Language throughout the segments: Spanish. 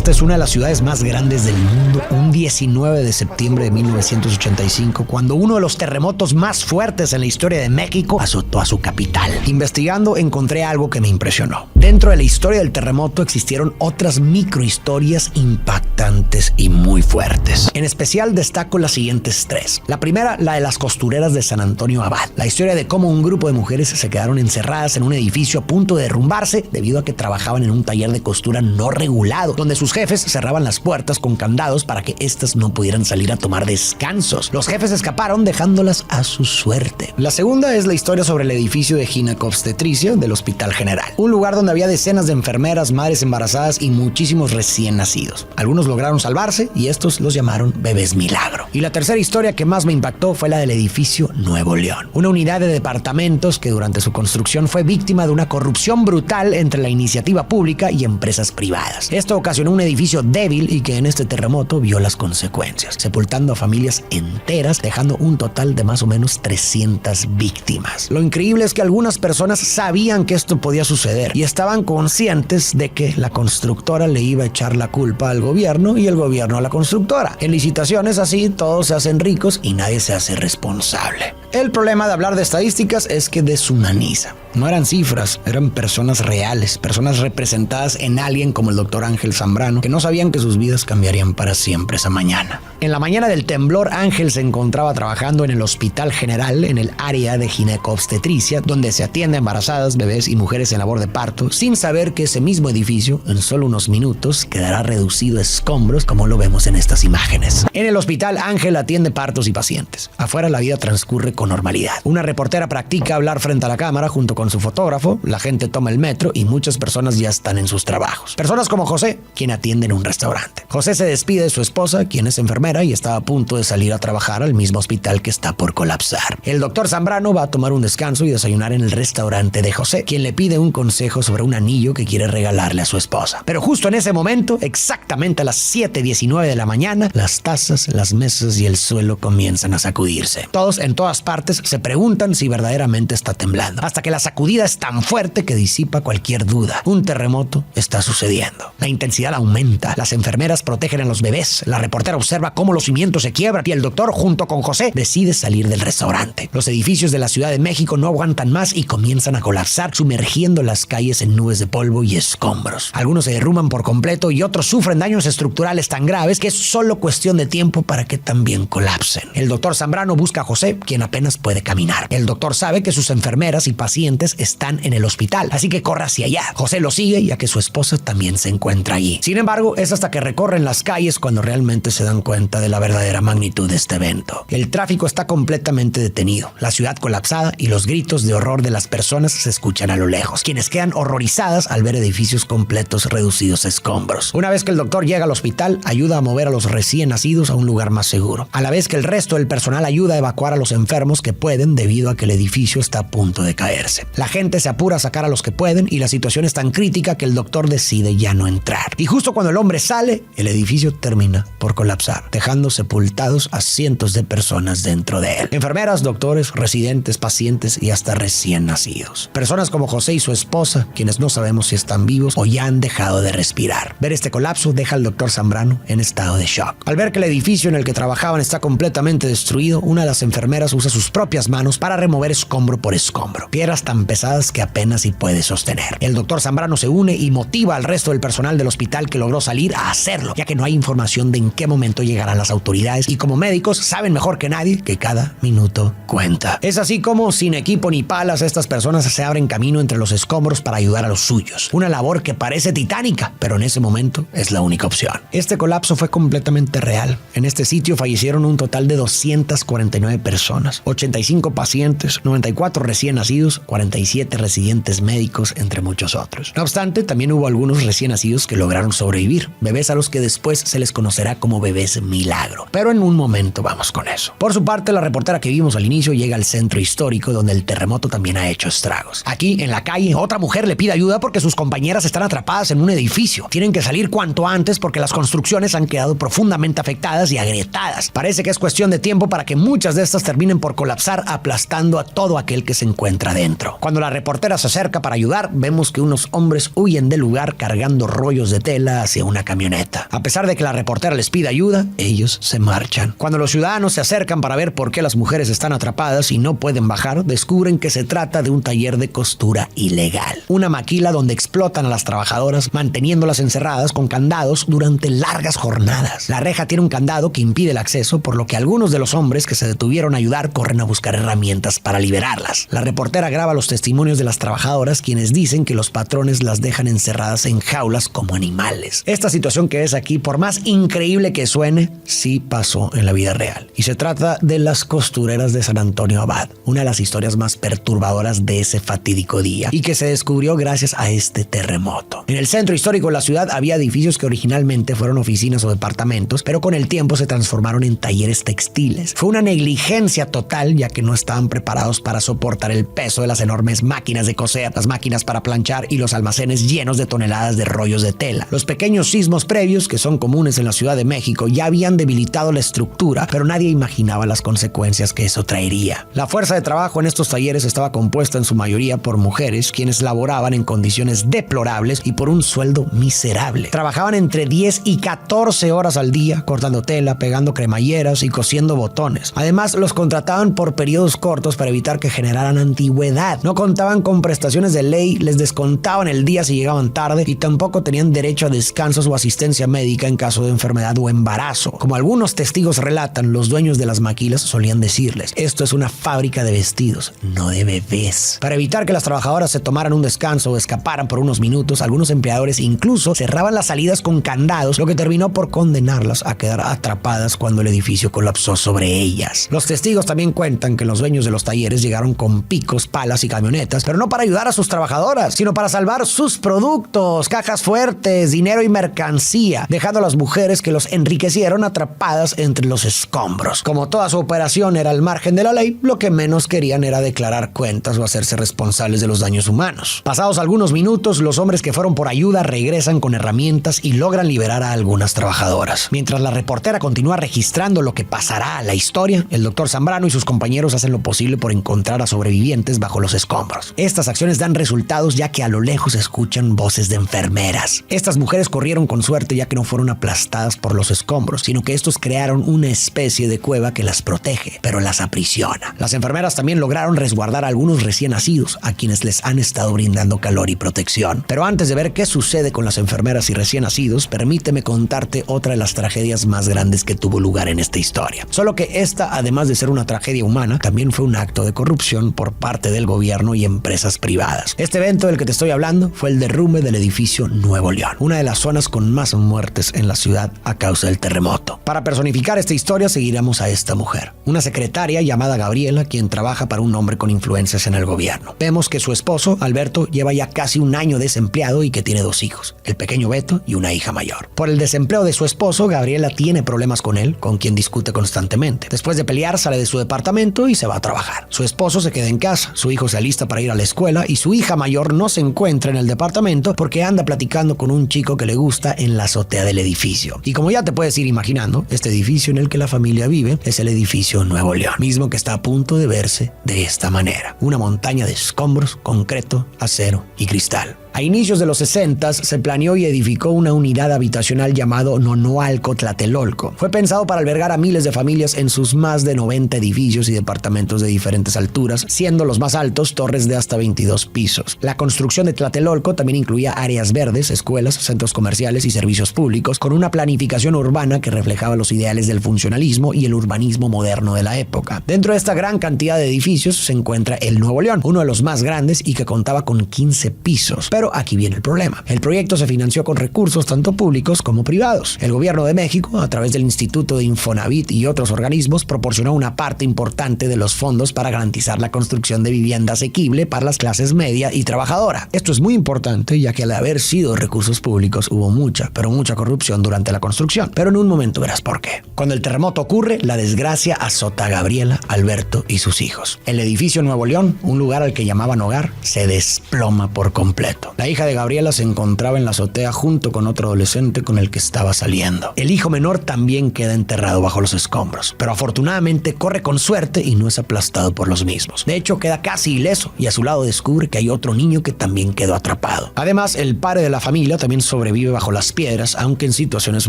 Esta es una de las ciudades más grandes del mundo. Un 19 de septiembre de 1985, cuando uno de los terremotos más fuertes en la historia de México azotó a su capital. Investigando, encontré algo que me impresionó. Dentro de la historia del terremoto existieron otras microhistorias impactantes y muy fuertes. En especial destaco las siguientes tres. La primera, la de las costureras de San Antonio Abad. La historia de cómo un grupo de mujeres se quedaron encerradas en un edificio a punto de derrumbarse debido a que trabajaban en un taller de costura no regulado, donde sus jefes cerraban las puertas con candados para que éstas no pudieran salir a tomar descansos. Los jefes escaparon dejándolas a su suerte. La segunda es la historia sobre el edificio de ginecobstetricia del Hospital General, un lugar donde había decenas de enfermeras, madres embarazadas y muchísimos recién nacidos. Algunos lograron salvarse y estos los llamaron bebés milagro. Y la tercera historia que más me impactó fue la del edificio Nuevo León, una unidad de departamentos que durante su construcción fue víctima de una corrupción brutal entre la iniciativa pública y empresas privadas. Esto ocasionó un edificio débil y que en este terremoto vio las consecuencias, sepultando a familias enteras, dejando un total de más o menos 300 víctimas. Lo increíble es que algunas personas sabían que esto podía suceder y estaban conscientes de que la constructora le iba a echar la culpa al gobierno y el gobierno a la constructora. En licitaciones así, todos se hacen ricos y nadie se hace responsable. El problema de hablar de estadísticas es que deshumaniza. No eran cifras, eran personas reales, personas representadas en alguien como el doctor Ángel Zambrano, que no sabían que sus vidas cambiarían para siempre esa mañana. En la mañana del temblor, Ángel se encontraba trabajando en el Hospital General, en el área de ginecobstetricia, donde se atiende a embarazadas, bebés y mujeres en labor de parto, sin saber que ese mismo edificio, en solo unos minutos, quedará reducido a escombros, como lo vemos en estas imágenes. En el hospital, Ángel atiende partos y pacientes. Afuera, la vida transcurre con normalidad. Una reportera practica hablar frente a la cámara junto con su fotógrafo, la gente toma el metro y muchas personas ya están en sus trabajos. Personas como José, quien atiende en un restaurante. José se despide de su esposa, quien es enfermera y está a punto de salir a trabajar al mismo hospital que está por colapsar. El doctor Zambrano va a tomar un descanso y desayunar en el restaurante de José, quien le pide un consejo sobre un anillo que quiere regalarle a su esposa. Pero justo en ese momento, exactamente a las 7:19 de la mañana, las tazas, las mesas y el suelo comienzan a sacudirse. Todos en todas partes se preguntan si verdaderamente está temblando, hasta que la sacudida es tan fuerte que disipa cualquier duda. Un terremoto está sucediendo. La intensidad aumenta, las enfermeras protegen a los bebés, la reportera observa cómo los cimientos se quiebran y el doctor, junto con José, decide salir del restaurante. Los edificios de la Ciudad de México no aguantan más y comienzan a colapsar, sumergiendo las calles en nubes de polvo y escombros. Algunos se derrumban por completo y otros sufren daños estructurales tan graves que es solo cuestión de tiempo para que también colapsen. El doctor Zambrano busca a José, quien apenas puede caminar. El doctor sabe que sus enfermeras y pacientes están en el hospital, así que corre hacia allá. José lo sigue, ya que su esposa también se encuentra allí. Sin embargo, es hasta que recorren las calles cuando realmente se dan cuenta de la verdadera magnitud de este evento. El tráfico está completamente detenido, la ciudad colapsada y los gritos de horror de las personas se escuchan a lo lejos, quienes quedan horrorizadas al ver edificios completos reducidos a escombros. Una vez que el doctor llega al hospital, ayuda a mover a los recién nacidos a un lugar más seguro, a la vez que el resto del personal ayuda a evacuar a los enfermos que pueden debido a que el edificio está a punto de caerse. La gente se apura a sacar a los que pueden y la situación es tan crítica que el doctor decide ya no entrar. Y justo cuando el hombre sale, el edificio termina por colapsar, dejando sepultados a cientos de personas dentro de él. Enfermeras, doctores, residentes, pacientes y hasta recién nacidos. Personas como José y su esposa, quienes no sabemos si están vivos o ya han dejado de respirar. Ver este colapso deja al doctor Zambrano en estado de shock. Al ver que el edificio en el que trabajaban está completamente destruido, una de las enfermeras usa sus propias manos para remover escombro por escombro. Piedras tan pesadas que apenas si puede sostener. El doctor Zambrano se une y motiva al resto del personal del hospital que logró salir a hacerlo, ya que no hay información de en qué momento llegarán las autoridades y como médicos saben mejor que nadie que cada minuto cuenta. Es así como, sin equipo ni palas, estas personas se abren camino entre los escombros para ayudar a los suyos. Una labor que parece titánica, pero en ese momento es la única opción. Este colapso fue completamente real. En este sitio fallecieron un total de 249 personas, 85 pacientes, 94 recién nacidos, 47 residentes médicos, entre muchos otros. No obstante, también hubo algunos recién nacidos que lograron sobrevivir, bebés a los que después se les conocerá como bebés milagro. milagro. Pero en un momento vamos con eso. Por su parte, la reportera que vimos al inicio llega al centro histórico donde el terremoto también ha hecho estragos. Aquí, en la calle, otra mujer le pide ayuda porque sus compañeras están atrapadas en un edificio. Tienen que salir cuanto antes porque las construcciones han quedado profundamente afectadas y agrietadas. Parece que es cuestión de tiempo para que muchas de estas terminen por colapsar, aplastando a todo aquel que se encuentra dentro. Cuando la reportera se acerca para ayudar, vemos que unos hombres huyen del lugar cargando rollos de tela hacia una camioneta. A pesar de que la reportera les pide ayuda, ellos se marchan. Cuando los ciudadanos se acercan para ver por qué las mujeres están atrapadas y no pueden bajar, descubren que se trata de un taller de costura ilegal. Una maquila donde explotan a las trabajadoras, manteniéndolas encerradas con candados durante largas jornadas. La reja tiene un candado que impide el acceso, por lo que algunos de los hombres que se detuvieron a ayudar corren a buscar herramientas para liberarlas. La reportera graba los testimonios de las trabajadoras, quienes dicen que los patrones las dejan encerradas en jaulas como animales. Esta situación que ves aquí, por más increíble que suene, sí pasó en la vida real. Y se trata de las costureras de San Antonio Abad, una de las historias más perturbadoras de ese fatídico día, y que se descubrió gracias a este terremoto. En el centro histórico de la ciudad había edificios que originalmente fueron oficinas o departamentos, pero con el tiempo se transformaron en talleres textiles. Fue una negligencia total, ya que no estaban preparados para soportar el peso de las enormes máquinas de coser, las máquinas para planchar y los almacenes llenos de toneladas de rollos de tela. Los pequeños sismos previos, que son comunes en la Ciudad de México, ya habían debilitado la estructura, pero nadie imaginaba las consecuencias que eso traería. La fuerza de trabajo en estos talleres estaba compuesta en su mayoría por mujeres, quienes laboraban en condiciones deplorables y por un sueldo miserable. Trabajaban entre 10 y 14 horas al día, cortando tela, pegando cremalleras y cosiendo botones. Además, los contrataban por periodos cortos para evitar que generaran antigüedad. No contaban con prestaciones de ley, les descontaban el día si llegaban tarde y tampoco tenían derecho a descansos o asistencia médica en caso de enfermedad o embarazo. Como algunos testigos relatan, los dueños de las maquilas solían decirles: esto es una fábrica de vestidos, no de bebés. Para evitar que las trabajadoras se tomaran un descanso o escaparan por unos minutos, algunos empleadores incluso cerraban las salidas con candados, lo que terminó por condenarlas a quedar atrapadas cuando el edificio colapsó sobre ellas. Los testigos también cuentan que los dueños de los talleres llegaron con picos, palas y camionetas, pero no para ayudar a sus trabajadoras, sino para salvar sus productos, cajas fuertes, dinero y mercancía, dejando a las mujeres que los enriquecieron atrapadas entre los escombros. Como toda su operación era al margen de la ley, lo que menos querían era declarar cuentas o hacerse responsables de los daños humanos. Pasados algunos minutos, los hombres que fueron por ayuda regresan con herramientas y logran liberar a algunas trabajadoras. Mientras la reportera continúa registrando lo que pasará a la historia, el doctor Zambrano y sus compañeros hacen lo posible por encontrar a sobrevivientes bajo los escombros. Estas acciones dan resultados, ya que a lo lejos se escuchan voces de enfermeras. Estas mujeres corrieron con suerte, ya que no fueron aplastadas por los escombros, sino que estos crearon una especie de cueva que las protege, pero las aprisiona. Las enfermeras también lograron resguardar a algunos recién nacidos, a quienes les han estado brindando calor y protección. Pero antes de ver qué sucede con las enfermeras y recién nacidos, permíteme contarte otra de las tragedias más grandes que tuvo lugar en esta historia. Solo que esta, además de ser una tragedia humana, también fue un acto de corrupción por parte del gobierno y empresas privadas. Este evento del que te estoy hablando fue el derrumbe del edificio Nuevo León, una de las zonas con más muertes en la ciudad a causa del terremoto. Para personificar esta historia seguiremos a esta mujer, una secretaria llamada Gabriela, quien trabaja para un hombre con influencias en el gobierno. Vemos que su esposo, Alberto, lleva ya casi un año desempleado y que tiene 2 hijos, el pequeño Beto y una hija mayor. Por el desempleo de su esposo, Gabriela tiene problemas con él, con quien discute constantemente. Después de pelear, sale de su departamento y se va a trabajar. Su esposo se queda en casa, su hijo se alista para ir a la escuela y su hija mayor no se encuentra en el departamento porque anda platicando con un chico que le gusta en la azotea del edificio. Y como ya te puedes ir imaginando, este edificio en el que la familia vive es el edificio Nuevo León, mismo que está a punto de verse de esta manera: una montaña de escombros, concreto, acero y cristal. A inicios de los 60 se planeó y edificó una unidad habitacional llamado Nonoalco Tlatelolco. Fue pensado para albergar a miles de familias en sus más de 90 edificios y departamentos de diferentes alturas, siendo los más altos torres de hasta 22 pisos. La construcción de Tlatelolco también incluía áreas verdes, escuelas, centros comerciales y servicios públicos, con una planificación urbana que reflejaba los ideales del funcionalismo y el urbanismo moderno de la época. Dentro de esta gran cantidad de edificios se encuentra el Nuevo León, uno de los más grandes y que contaba con 15 pisos. Pero Pero aquí viene el problema. El proyecto se financió con recursos tanto públicos como privados. El gobierno de México, a través del Instituto de Infonavit y otros organismos, proporcionó una parte importante de los fondos para garantizar la construcción de vivienda asequible para las clases media y trabajadora. Esto es muy importante, ya que al haber sido recursos públicos hubo mucha corrupción durante la construcción. Pero en un momento verás por qué. Cuando el terremoto ocurre, la desgracia azota a Gabriela, Alberto y sus hijos. El edificio Nuevo León, un lugar al que llamaban hogar, se desploma por completo. La hija de Gabriela se encontraba en la azotea junto con otro adolescente con el que estaba saliendo. El hijo menor también queda enterrado bajo los escombros, pero afortunadamente corre con suerte y no es aplastado por los mismos. De hecho, queda casi ileso y a su lado descubre que hay otro niño que también quedó atrapado. Además, el padre de la familia también sobrevive bajo las piedras, aunque en situaciones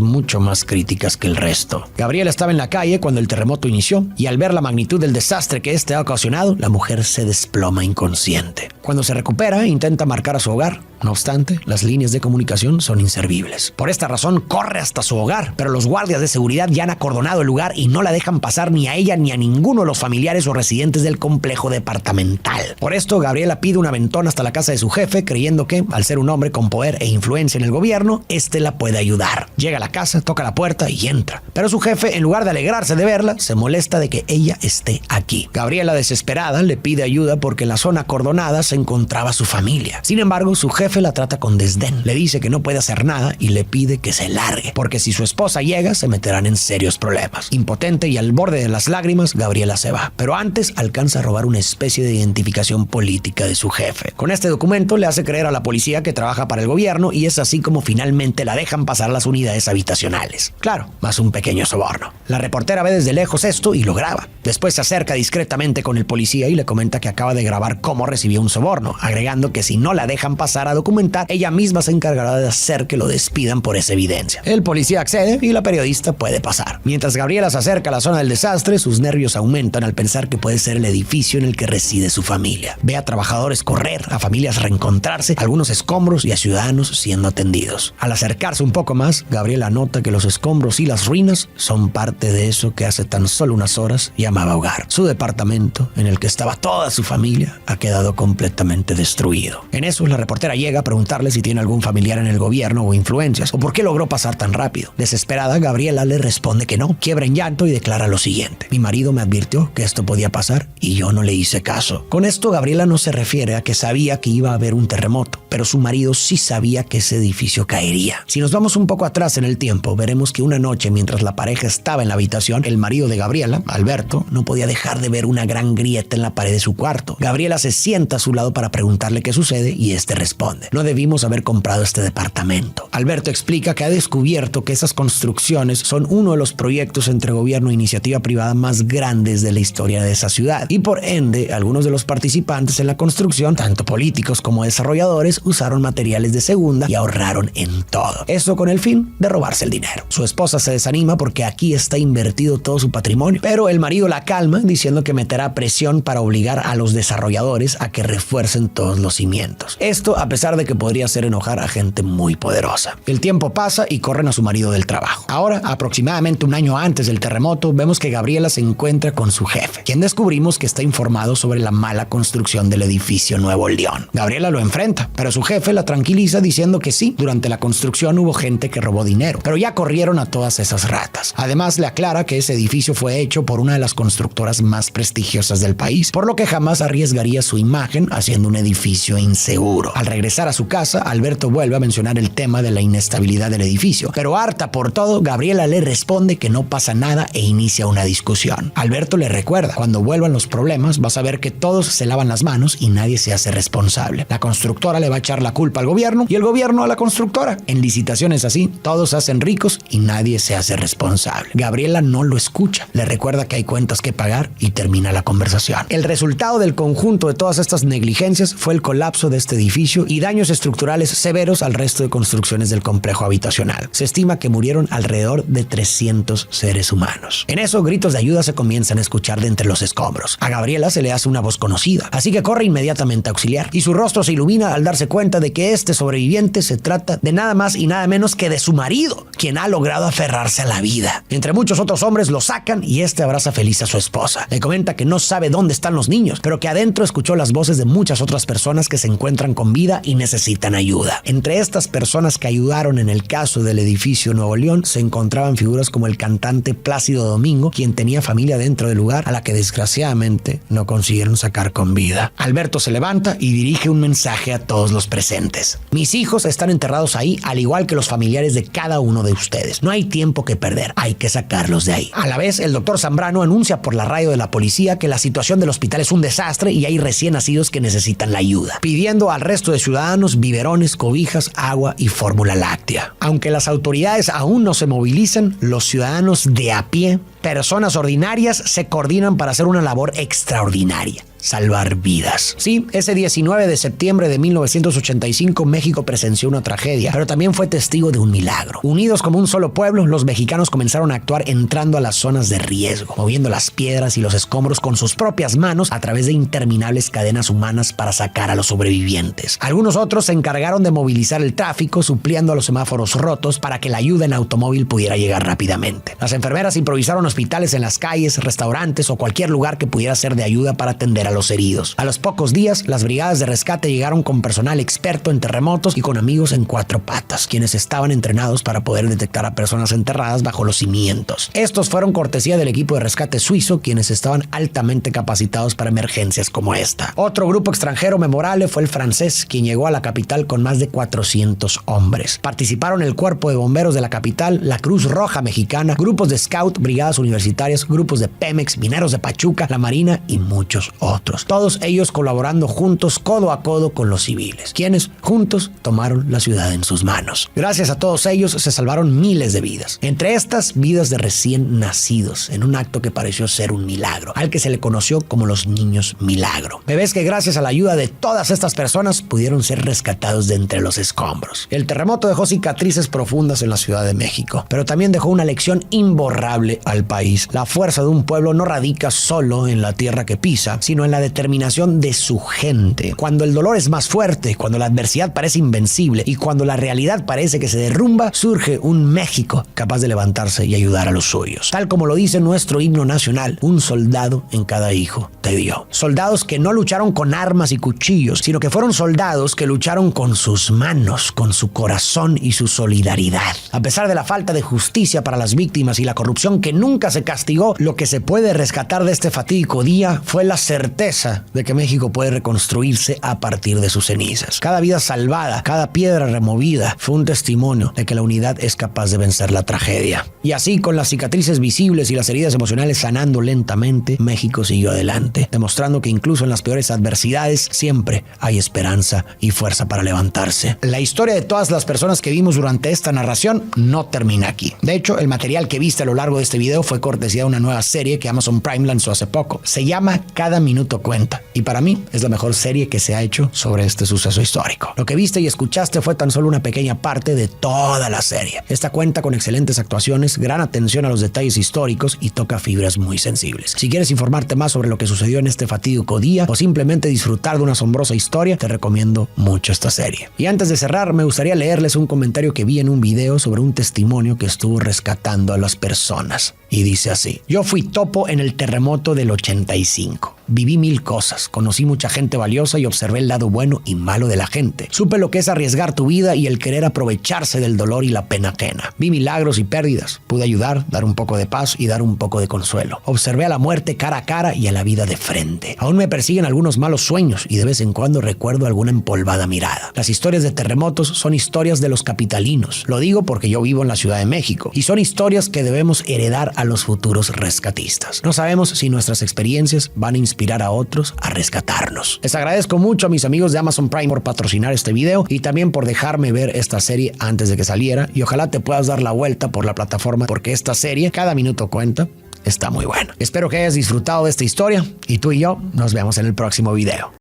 mucho más críticas que el resto. Gabriela estaba en la calle cuando el terremoto inició y al ver la magnitud del desastre que este ha ocasionado, la mujer se desploma inconsciente. Cuando se recupera, intenta marcar a su hogar. No obstante, las líneas de comunicación son inservibles. Por esta razón, corre hasta su hogar, pero los guardias de seguridad ya han acordonado el lugar y no la dejan pasar ni a ella ni a ninguno de los familiares o residentes del complejo departamental. Por esto, Gabriela pide un aventón hasta la casa de su jefe, creyendo que, al ser un hombre con poder e influencia en el gobierno, este la puede ayudar. Llega a la casa, toca la puerta y entra. Pero su jefe, en lugar de alegrarse de verla, se molesta de que ella esté aquí. Gabriela, desesperada, le pide ayuda porque en la zona acordonada se encontraba su familia. Sin embargo, su jefe la trata con desdén. Le dice que no puede hacer nada y le pide que se largue, porque si su esposa llega, se meterán en serios problemas. Impotente y al borde de las lágrimas, Gabriela se va. Pero antes alcanza a robar una especie de identificación política de su jefe. Con este documento le hace creer a la policía que trabaja para el gobierno y es así como finalmente la dejan pasar a las unidades habitacionales. Claro, más un pequeño soborno. La reportera ve desde lejos esto y lo graba. Después se acerca discretamente con el policía y le comenta que acaba de grabar cómo recibió un soborno, agregando que si no la dejan pasar a documentar, ella misma se encargará de hacer que lo despidan por esa evidencia. El policía accede y la periodista puede pasar. Mientras Gabriela se acerca a la zona del desastre, sus nervios aumentan al pensar que puede ser el edificio en el que reside su familia. Ve a trabajadores correr, a familias reencontrarse, a algunos escombros y a ciudadanos siendo atendidos. Al acercarse un poco más, Gabriela nota que los escombros y las ruinas son parte de eso que hace tan solo unas horas llamaba hogar. Su departamento, en el que estaba toda su familia, ha quedado completamente destruido. En eso, la reportera llega a preguntarle si tiene algún familiar en el gobierno o influencias, o por qué logró pasar tan rápido. Desesperada, Gabriela le responde que no, quiebra en llanto y declara lo siguiente: mi marido me advirtió que esto podía pasar y yo no le hice caso. Con esto, Gabriela no se refiere a que sabía que iba a haber un terremoto, pero su marido sí sabía que ese edificio caería. Si nos vamos un poco atrás en el tiempo, veremos que una noche, mientras la pareja estaba en la habitación, el marido de Gabriela, Alberto, no podía dejar de ver una gran grieta en la pared de su cuarto. Gabriela se sienta a su lado para preguntarle qué sucede y este responde: no debimos haber comprado este departamento. Alberto explica que ha descubierto que esas construcciones son uno de los proyectos entre gobierno e iniciativa privada más grandes de la historia de esa ciudad y por ende algunos de los participantes en la construcción, tanto políticos como desarrolladores, usaron materiales de segunda y ahorraron en todo. Eso con el fin de robarse el dinero. Su esposa se desanima porque aquí está invertido todo su patrimonio, pero el marido la calma diciendo que meterá presión para obligar a los desarrolladores a que refuercen todos los cimientos. Esto a pesar de que podría hacer enojar a gente muy poderosa. El tiempo pasa y corren a su marido del trabajo. Ahora, aproximadamente un año antes del terremoto, vemos que Gabriela se encuentra con su jefe, quien descubrimos que está informado sobre la mala construcción del edificio Nuevo León. Gabriela lo enfrenta, pero su jefe la tranquiliza diciendo que sí, durante la construcción hubo gente que robó dinero, pero ya corrieron a todas esas ratas. Además, le aclara que ese edificio fue hecho por una de las constructoras más prestigiosas del país, por lo que jamás arriesgaría su imagen haciendo un edificio inseguro. Al regresar a su casa, Alberto vuelve a mencionar el tema de la inestabilidad del edificio, pero harta por todo, Gabriela le responde que no pasa nada e inicia una discusión. Alberto le recuerda: cuando vuelvan los problemas vas a ver que todos se lavan las manos y nadie se hace responsable. La constructora le va a echar la culpa al gobierno y el gobierno a la constructora. En licitaciones así, todos se hacen ricos y nadie se hace responsable. Gabriela no lo escucha, le recuerda que hay cuentas que pagar y termina la conversación. El resultado del conjunto de todas estas negligencias fue el colapso de este edificio y daños estructurales severos al resto de construcciones del complejo habitacional. Se estima que murieron alrededor de 300 seres humanos. En eso, gritos de ayuda se comienzan a escuchar de entre los escombros. A Gabriela se le hace una voz conocida, así que corre inmediatamente a auxiliar, y su rostro se ilumina al darse cuenta de que este sobreviviente se trata de nada más y nada menos que de su marido, quien ha logrado aferrarse a la vida. Entre muchos otros hombres lo sacan y este abraza feliz a su esposa. Le comenta que no sabe dónde están los niños, pero que adentro escuchó las voces de muchas otras personas que se encuentran con vida vida y necesitan ayuda. Entre estas personas que ayudaron en el caso del edificio Nuevo León se encontraban figuras como el cantante Plácido Domingo, quien tenía familia dentro del lugar a la que desgraciadamente no consiguieron sacar con vida. Alberto se levanta y dirige un mensaje a todos los presentes. Mis hijos están enterrados ahí, al igual que los familiares de cada uno de ustedes. No hay tiempo que perder, hay que sacarlos de ahí. A la vez, el doctor Zambrano anuncia por la radio de la policía que la situación del hospital es un desastre y hay recién nacidos que necesitan la ayuda, pidiendo al resto de ciudadanos biberones, cobijas, agua y fórmula láctea. Aunque las autoridades aún no se movilizan, los ciudadanos de a pie, personas ordinarias, se coordinan para hacer una labor extraordinaria: salvar vidas. Sí, ese 19 de septiembre de 1985 México presenció una tragedia, pero también fue testigo de un milagro. Unidos como un solo pueblo, los mexicanos comenzaron a actuar entrando a las zonas de riesgo, moviendo las piedras y los escombros con sus propias manos a través de interminables cadenas humanas para sacar a los sobrevivientes. Algunos otros se encargaron de movilizar el tráfico, supliendo a los semáforos rotos para que la ayuda en automóvil pudiera llegar rápidamente. Las enfermeras improvisaron hospitales en las calles, restaurantes o cualquier lugar que pudiera ser de ayuda para atender a los heridos. A los pocos días, las brigadas de rescate llegaron con personal experto en terremotos y con amigos en cuatro patas, quienes estaban entrenados para poder detectar a personas enterradas bajo los cimientos. Estos fueron cortesía del equipo de rescate suizo, quienes estaban altamente capacitados para emergencias como esta. Otro grupo extranjero memorable fue el francés, quien llegó a la capital con más de 400 hombres. Participaron el Cuerpo de Bomberos de la capital, la Cruz Roja Mexicana, grupos de Scout, brigadas universitarias, grupos de Pemex, mineros de Pachuca, la Marina y muchos otros. Todos ellos colaborando juntos, codo a codo con los civiles, quienes juntos tomaron la ciudad en sus manos. Gracias a todos ellos se salvaron miles de vidas. Entre estas, vidas de recién nacidos, en un acto que pareció ser un milagro, al que se le conoció como los niños milagro. Bebés que gracias a la ayuda de todas estas personas pudieron ser rescatados de entre los escombros. El terremoto dejó cicatrices profundas en la Ciudad de México, pero también dejó una lección imborrable al país. La fuerza de un pueblo no radica solo en la tierra que pisa, sino en la determinación de su gente. Cuando el dolor es más fuerte, cuando la adversidad parece invencible y cuando la realidad parece que se derrumba, surge un México capaz de levantarse y ayudar a los suyos. Tal como lo dice nuestro himno nacional: un soldado en cada hijo te dio. Soldados que no lucharon con armas y cuchillos, sino que fueron soldados que lucharon con sus manos, con su corazón y su solidaridad. A pesar de la falta de justicia para las víctimas y la corrupción que nunca se castigó, lo que se puede rescatar de este fatídico día fue la certeza de que México puede reconstruirse a partir de sus cenizas. Cada vida salvada, cada piedra removida fue un testimonio de que la unidad es capaz de vencer la tragedia. Y así, con las cicatrices visibles y las heridas emocionales sanando lentamente, México siguió adelante, demostrando que incluso en las peores adversidades siempre hay esperanza y fuerza para levantarse. La historia de todas las personas que vimos durante esta narración no termina aquí. De hecho, el material que viste a lo largo de este video fue cortesía de una nueva serie que Amazon Prime lanzó hace poco. Se llama Cada Minuto Cuenta, y para mí es la mejor serie que se ha hecho sobre este suceso histórico. Lo que viste y escuchaste fue tan solo una pequeña parte de toda la serie. Esta cuenta con excelentes actuaciones, gran atención a los detalles históricos y toca fibras muy sensibles. Si quieres informarte más sobre lo que sucedió en este fatídico día o simplemente disfrutar de una asombrosa historia, te recomiendo mucho esta serie. Y antes de cerrar, me gustaría leerles un comentario que vi en un video sobre un testimonio que estuvo rescatando a las personas. Y dice así: yo fui topo en el terremoto del 85. Viví 1000 cosas, conocí mucha gente valiosa y observé el lado bueno y malo de la gente. Supe lo que es arriesgar tu vida y el querer aprovecharse del dolor y la pena ajena. Vi milagros y pérdidas. Pude ayudar, dar un poco de paz y dar un poco de consuelo. Observé a la muerte cara a cara y a la vida de frente. Aún me persiguen algunos malos sueños y de vez en cuando recuerdo alguna empolvada mirada. Las historias de terremotos son historias de los capitalinos. Lo digo porque yo vivo en la Ciudad de México y son historias que debemos heredar a los futuros rescatistas. No sabemos si nuestras experiencias van a inspirar a otros a rescatarnos. Les agradezco mucho a mis amigos de Amazon Prime por patrocinar este video y también por dejarme ver esta serie antes de que saliera, y ojalá te puedas dar la vuelta por la plataforma porque esta serie, Cada Minuto Cuenta, está muy buena. Espero que hayas disfrutado de esta historia y tú y yo nos vemos en el próximo video.